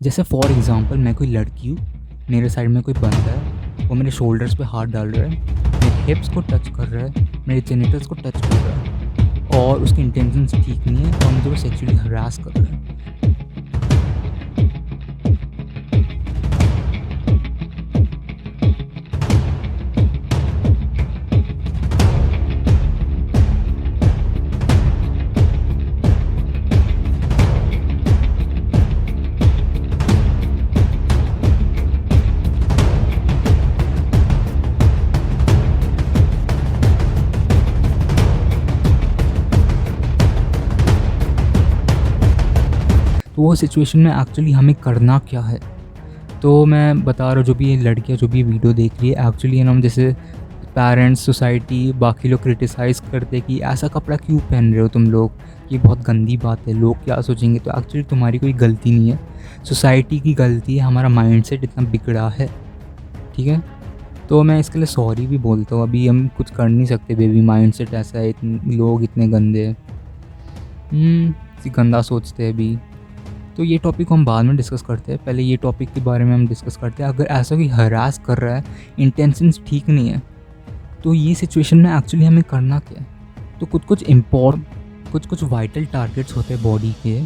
जैसे for example मैं कोई लड़की हूँ, मेरे साइड में कोई बंदा है, वो मेरे शोल्डर्स पे हाथ डाल रहा है, मेरे हिप्स को टच कर रहा है, मेरे जेनिटल्स को टच कर रहा है और उसकी इंटेंशंस ठीक नहीं है और मुझे वो सेक्सुअली हरास कर रहा है। तो वो सिचुएशन में एक्चुअली हमें करना क्या है? तो मैं बता रहा हूँ, जो भी ये लड़कियाँ जो भी ये वीडियो देख रही है, एक्चुअली है ना, हम जैसे पेरेंट्स, सोसाइटी, बाकी लोग क्रिटिसाइज़ करते हैं कि ऐसा कपड़ा क्यों पहन रहे हो तुम लोग, ये बहुत गंदी बात है, लोग क्या सोचेंगे। तो एक्चुअली तुम्हारी कोई गलती नहीं है, सोसाइटी की गलती है, हमारा माइंडसेट इतना बिगड़ा है, ठीक है? तो मैं इसके लिए सॉरी भी बोलता हूँ, अभी हम कुछ कर नहीं सकते बेबी, माइंडसेट ऐसा है, लोग इतने गंदे हैं, गंदा सोचते हैं अभी। तो ये टॉपिक को हम बाद में डिस्कस करते हैं, पहले ये टॉपिक के बारे में हम डिस्कस करते हैं। अगर ऐसा कोई हरास कर रहा है, इंटेंशंस ठीक नहीं है, तो ये सिचुएशन में एक्चुअली हमें करना क्या है? तो कुछ वाइटल टारगेट्स होते हैं बॉडी के,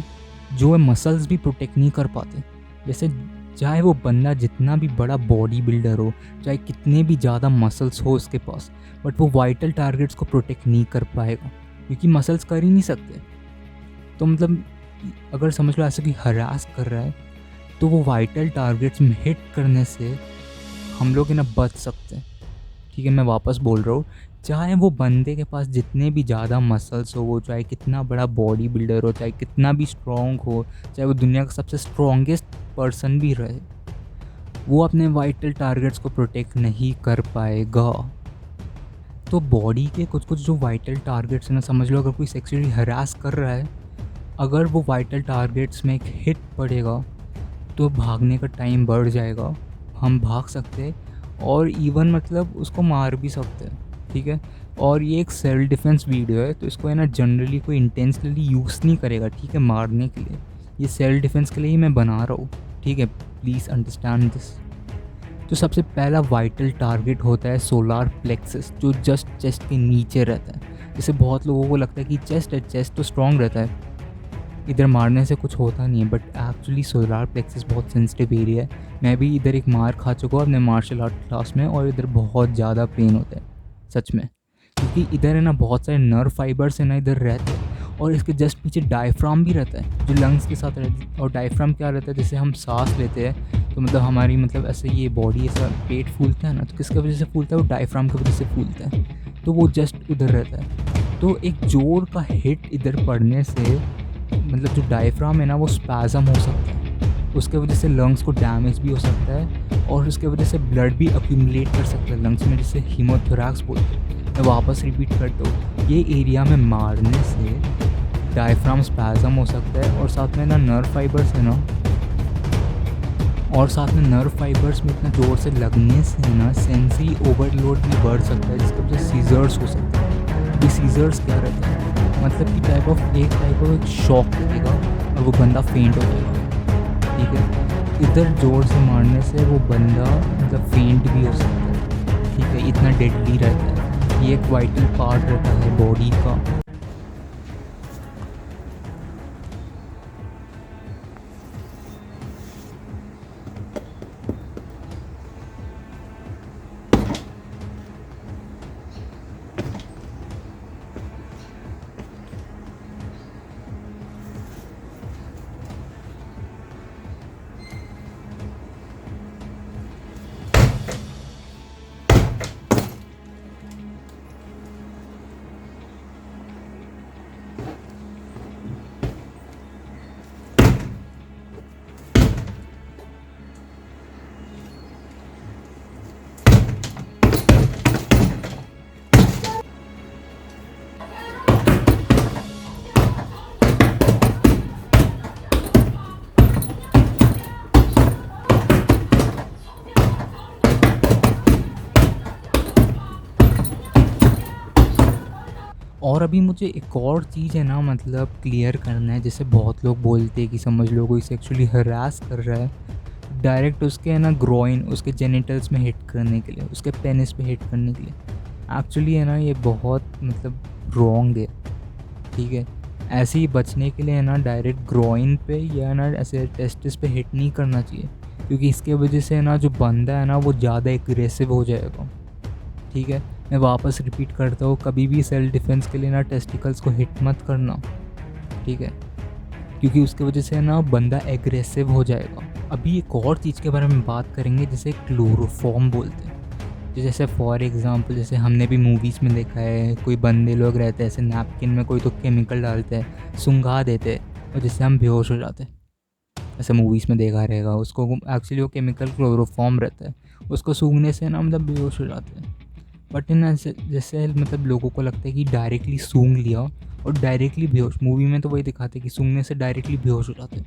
जो मसल्स भी प्रोटेक्ट नहीं कर पाते। जैसे चाहे वो बंदा जितना भी बड़ा बॉडी बिल्डर हो, चाहे कितने भी ज़्यादा मसल्स हो उसके पास, बट वो वाइटल टारगेट्स को प्रोटेक्ट नहीं कर पाएगा, क्योंकि मसल्स कर ही नहीं सकते। तो मतलब अगर समझ लो ऐसा कोई हरास कर रहा है, तो वो वाइटल टारगेट्स में हिट करने से हम लोग ना बच सकते हैं, ठीक है? मैं वापस बोल रहा हूँ, चाहे वो बंदे के पास जितने भी ज़्यादा मसल्स हो, वो चाहे कितना बड़ा बॉडी बिल्डर हो, चाहे कितना भी स्ट्रॉन्ग हो, चाहे वो दुनिया का सबसे स्ट्रॉन्गेस्ट पर्सन भी रहे, वो अपने वाइटल टारगेट्स को प्रोटेक्ट नहीं कर पाएगा। तो बॉडी के कुछ जो वाइटल टारगेट्स हैं ना, समझ लो अगर कोई सेक्सुअली हरास कर रहा है, अगर वो वाइटल टारगेट्स में एक हिट पड़ेगा, तो भागने का टाइम बढ़ जाएगा, हम भाग सकते हैं और इवन मतलब उसको मार भी सकते हैं, ठीक है? और ये एक सेल्फ डिफेंस वीडियो है, तो इसको है ना जनरली कोई इंटेंशनली यूज़ नहीं करेगा, ठीक है, मारने के लिए। ये सेल्फ डिफेंस के लिए ही मैं बना रहा हूँ, ठीक है? Please understand this. तो सबसे पहला वाइटल टारगेट होता है सोलार प्लेक्सस, जो जस्ट चेस्ट के नीचे रहता है। जैसे बहुत लोगों को लगता है कि चेस्ट है, चेस्ट तो स्ट्रॉन्ग रहता है, इधर मारने से कुछ होता नहीं है, बट एक्चुअली सोलार प्लेक्सस बहुत सेंसिटिव एरिया है। मैं भी इधर एक मार खा चुका हूँ अपने मार्शल आर्ट क्लास में, और इधर बहुत ज़्यादा पेन होता है सच में, क्योंकि इधर है ना बहुत सारे नर्व फाइबर्स है ना इधर रहते हैं, और इसके जस्ट पीछे डायफ्राम भी रहता है, जो लंग्स के साथ रहता है। और डायफ्राम क्या रहता है, जैसे हम सांस लेते हैं तो मतलब हमारी मतलब ऐसे ये बॉडी ऐसा पेट फूलता है ना, तो किसकी वजह से फूलता है? वो डायफ्राम की वजह से फूलता है, तो वो जस्ट उधर रहता है। तो एक जोर का हिट इधर पड़ने से मतलब जो डायफ्राम है ना, वो स्पैज़म हो सकता है, उसके वजह से लंग्स को डैमेज भी हो सकता है, और उसके वजह से ब्लड भी अक्यूमुलेट कर सकता है लंग्स में, जिसे हीमोथोरैक्स बोलते हैं। मैं वापस रिपीट करता हूँ, ये एरिया में मारने से डायफ्राम स्पैज़म हो सकता है, और साथ में ना नर्व फाइबर्स है ना, और साथ में नर्व फाइबर्स में इतना ज़ोर से लगने से ना सेंसरी ओवरलोड भी बढ़ सकता है, जिसकी वजह से सीजर्स हो सकते हैं। ये सीजर्स क्या रहता है, मतलब कि टाइप ऑफ एक शॉक लगेगा और वो बंदा फेंट हो जाएगा, ठीक है? इधर ज़ोर से मारने से वो बंदा मतलब फेंट भी हो सकता है, ठीक है? इतना डेडली रहता है, ये एक वाइटल पार्ट रहता है बॉडी का। और अभी मुझे एक और चीज़ है ना मतलब क्लियर करना है, जैसे बहुत लोग बोलते हैं कि समझ लो कोई सेक्सुअली हरास कर रहा है, डायरेक्ट उसके है ना ग्रोइन, उसके जेनिटल्स में हिट करने के लिए, उसके पेनिस पे हिट करने के लिए। एक्चुअली है ना ये बहुत मतलब रॉन्ग है, ठीक है। ऐसे ही बचने के लिए है ना डायरेक्ट ग्रोइन पे या ना ऐसे टेस्टिस पे हिट नहीं करना चाहिए, क्योंकि इसके वजह से है ना जो बंदा है ना वो ज़्यादा एग्रेसिव हो जाएगा, ठीक है। मैं वापस रिपीट करता हूँ, कभी भी सेल्फ डिफेंस के लिए ना टेस्टिकल्स को हिट मत करना, ठीक है, क्योंकि उसके वजह से ना बंदा एग्रेसिव हो जाएगा। अभी एक और चीज़ के बारे में बात करेंगे जिसे क्लोरोफॉर्म बोलते हैं। जैसे फॉर एग्ज़ाम्पल, जैसे हमने भी मूवीज़ में देखा है, कोई बंदे लोग रहते हैं ऐसे नैपकिन में कोई तो केमिकल डालते हैं, सुंघा देते हैं और जिससे हम बेहोश हो जाते हैं। ऐसे मूवीज़ में देखा रहेगा, उसको एक्चुअली वो केमिकल क्लोरोफॉर्म रहता है, उसको सूंघने से ना मतलब बेहोश हो जाते हैं। बट इन ऐसे जैसे मतलब लोगों को लगता है कि डायरेक्टली सूंघ लिया और डायरेक्टली बेहोश, मूवी में तो वही दिखाते हैं कि सूंघने से डायरेक्टली बेहोश हो जाते हैं।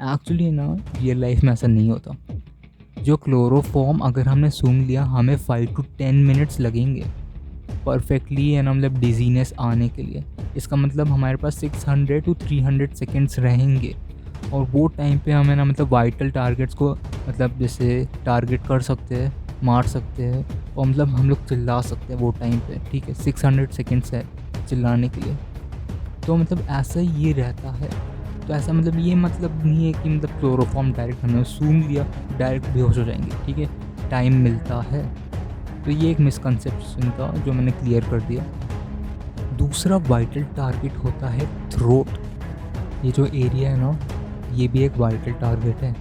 एक्चुअली ना रियल लाइफ में ऐसा नहीं होता। जो क्लोरोफॉर्म अगर हमने सूंघ लिया, हमें 5 to 10 मिनट्स लगेंगे परफेक्टली है ना मतलब डिजीनेस आने के लिए। इसका मतलब हमारे पास 600 to 300 सेकेंड्स रहेंगे, और वो टाइम पे हमें ना मतलब वाइटल टारगेट्स को मतलब जैसे टारगेट कर सकते हैं, मार सकते हैं, और मतलब हम लोग चिल्ला सकते हैं वो टाइम पे, ठीक है। 600 सेकेंड्स है चिल्लाने के लिए, तो मतलब ऐसा ये रहता है। तो ऐसा मतलब ये मतलब नहीं है कि मतलब क्लोरोफॉर्म डायरेक्ट हमने सूंघ लिया डायरेक्ट बेहोश हो जाएंगे, ठीक है, टाइम मिलता है। तो ये एक मिसकंसेप्शन था जो मैंने क्लियर कर दिया। दूसरा वाइटल टारगेट होता है थ्रोट। ये जो एरिया है ना, ये भी एक वाइटल टारगेट है।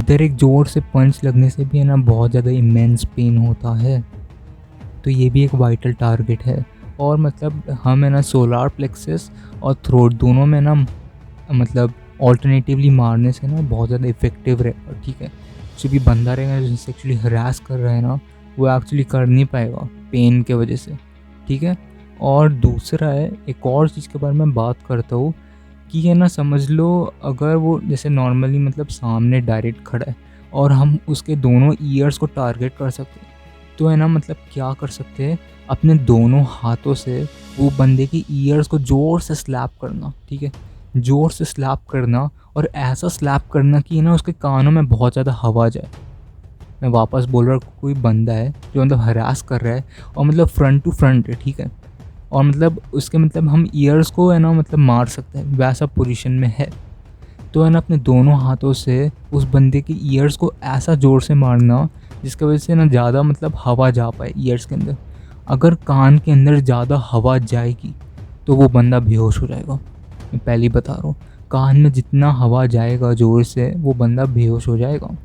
इधर एक जोर से पंच लगने से भी है ना बहुत ज़्यादा इमेंस पेन होता है, तो ये भी एक वाइटल टारगेट है। और मतलब हम है ना सोलार प्लेक्सस और थ्रोट दोनों में ना मतलब ऑल्टरनेटिवली मारने से ना बहुत ज़्यादा इफेक्टिव रहेगा, ठीक है। जो भी बंदा रहेगा जिनसे एक्चुअली हरास कर रहा है ना, वो एक्चुअली कर नहीं पाएगा पेन के वजह से, ठीक है। और दूसरा है, एक और चीज़ के बारे में बात करता हूँ कि है ना समझ लो अगर वो जैसे नॉर्मली मतलब सामने डायरेक्ट खड़ा है और हम उसके दोनों ईयर्स को टारगेट कर सकते हैं, तो है ना मतलब क्या कर सकते हैं, अपने दोनों हाथों से वो बंदे की ईयर्स को ज़ोर से स्लैप करना, ठीक है, ज़ोर से स्लैप करना, और ऐसा स्लैप करना कि ना उसके कानों में बहुत ज़्यादा हवा जाए। मैं वापस बोल रहा हूँ, कोई बंदा है जो मतलब हरास कर रहा है और मतलब फ्रंट टू फ्रंट है, ठीक है, और मतलब उसके मतलब हम ईयर्स को है ना मतलब मार सकते हैं, वैसा पोजीशन में है, तो है ना अपने दोनों हाथों से उस बंदे की ईयर्स को ऐसा ज़ोर से मारना जिसकी वजह से ना ज़्यादा मतलब हवा जा पाए ईयर्स के अंदर। अगर कान के अंदर ज़्यादा हवा जाएगी तो वो बंदा बेहोश हो जाएगा। मैं पहले ही बता रहा हूँ, कान में जितना हवा जाएगा ज़ोर से वो बंदा बेहोश हो जाएगा।